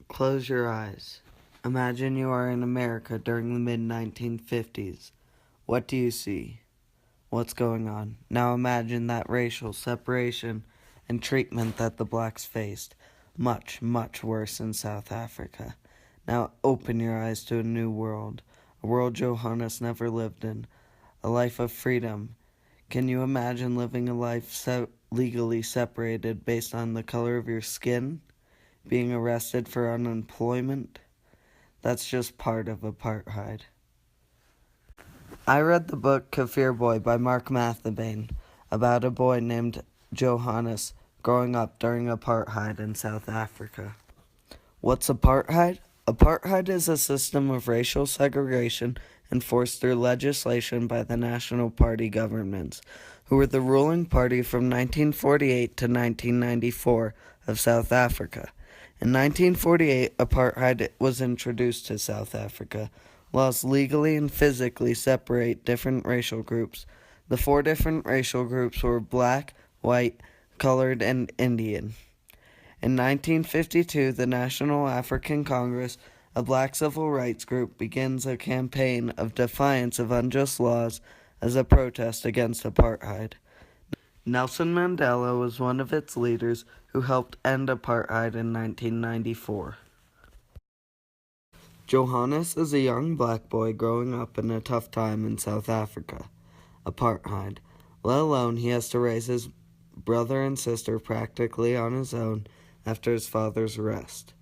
Close your eyes. Imagine you are in America during the mid-1950s. What do you see? What's going on? Now imagine that racial separation and treatment that the blacks faced. Much, much worse in South Africa. Now open your eyes to a new world. A world Johannes never lived in. A life of freedom. Can you imagine living a life legally separated based on the color of your skin? Being arrested for unemployment? That's just part of apartheid. I read the book Kaffir Boy by Mark Mathabane about a boy named Johannes growing up during apartheid in South Africa. What's apartheid? Apartheid is a system of racial segregation enforced through legislation by the National Party governments, who were the ruling party from 1948 to 1994 of South Africa. In 1948, apartheid was introduced to South Africa. Laws legally and physically separate different racial groups. The 4 different racial groups were black, white, colored, and Indian. In 1952, the National African Congress, a black civil rights group, begins a campaign of defiance of unjust laws as a protest against apartheid. Nelson Mandela was one of its leaders who helped end apartheid in 1994. Johannes is a young black boy growing up in a tough time in South Africa. Apartheid. Let alone he has to raise his brother and sister practically on his own after his father's arrest.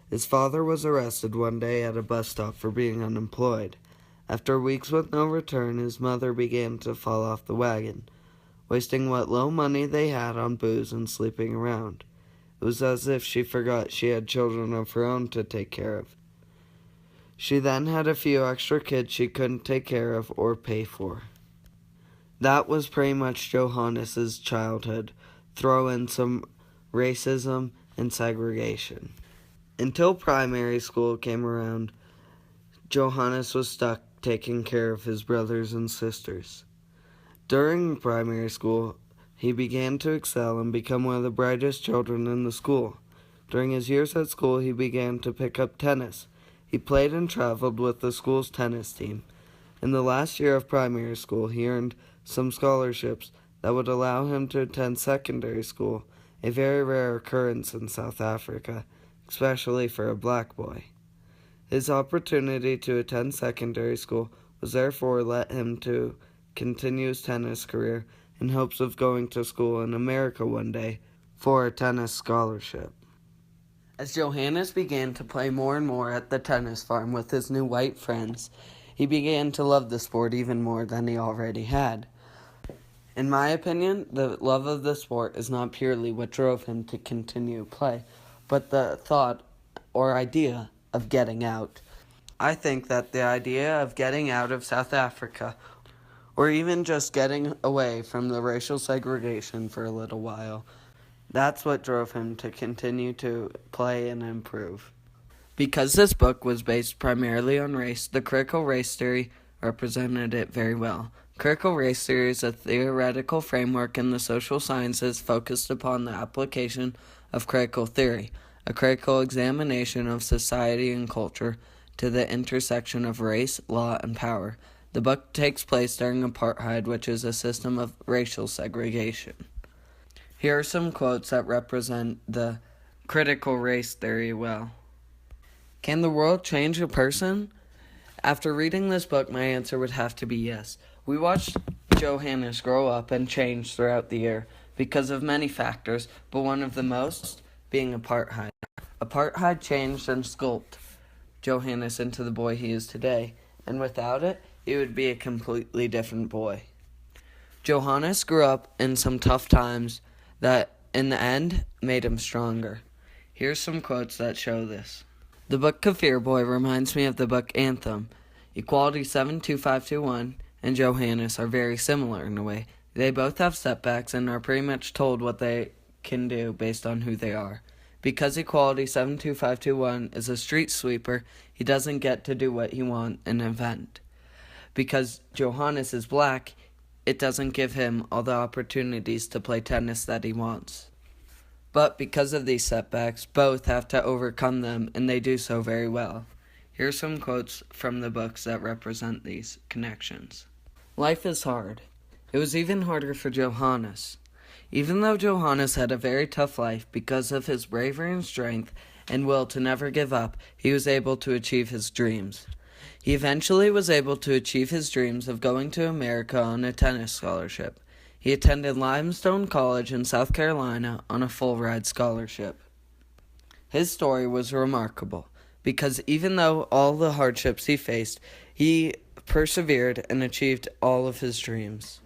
His father was arrested one day at a bus stop for being unemployed. After weeks with no return, his mother began to fall off the wagon, wasting what low money they had on booze and sleeping around. It was as if she forgot she had children of her own to take care of. She then had a few extra kids she couldn't take care of or pay for. That was pretty much Johannes's childhood. Throw in some racism and segregation. Until primary school came around, Johannes was stuck taking care of his brothers and sisters. During primary school, he began to excel and become one of the brightest children in the school. During his years at school, he began to pick up tennis. He played and traveled with the school's tennis team. In the last year of primary school, he earned some scholarships that would allow him to attend secondary school, a very rare occurrence in South Africa, especially for a black boy. His opportunity to attend secondary school was therefore let him to continue his tennis career in hopes of going to school in America one day for a tennis scholarship. As Johannes began to play more and more at the tennis farm with his new white friends, he began to love the sport even more than he already had. In my opinion, the love of the sport is not purely what drove him to continue play, but the thought or idea of getting out. I think that the idea of getting out of South Africa, or even just getting away from the racial segregation for a little while, that's what drove him to continue to play and improve. Because this book was based primarily on race, the critical race theory represented it very well. Critical race theory is a theoretical framework in the social sciences focused upon the application of critical theory, a critical examination of society and culture to the intersection of race, law, and power. The book takes place during apartheid, which is a system of racial segregation. Here are some quotes that represent the critical race theory well. Can the world change a person? After reading this book, my answer would have to be yes. We watched Johannes grow up and change throughout the year because of many factors, but one of the most being apartheid. Apartheid changed and sculpted Johannes into the boy he is today, and without it, he would be a completely different boy. Johannes grew up in some tough times that, in the end, made him stronger. Here's some quotes that show this. The book Kaffir Boy reminds me of the book Anthem. Equality 72521 and Johannes are very similar in a way. They both have setbacks and are pretty much told what they can do based on who they are. Because Equality 72521 is a street sweeper, he doesn't get to do what he wants in an event. Because Johannes is black, it doesn't give him all the opportunities to play tennis that he wants. But because of these setbacks, both have to overcome them, and they do so very well. Here are some quotes from the books that represent these connections. Life is hard. It was even harder for Johannes. Even though Johannes had a very tough life, because of his bravery and strength and will to never give up, he was able to achieve his dreams. He eventually was able to achieve his dreams of going to America on a tennis scholarship. He attended Limestone College in South Carolina on a full-ride scholarship. His story was remarkable, because even though all the hardships he faced, he persevered and achieved all of his dreams.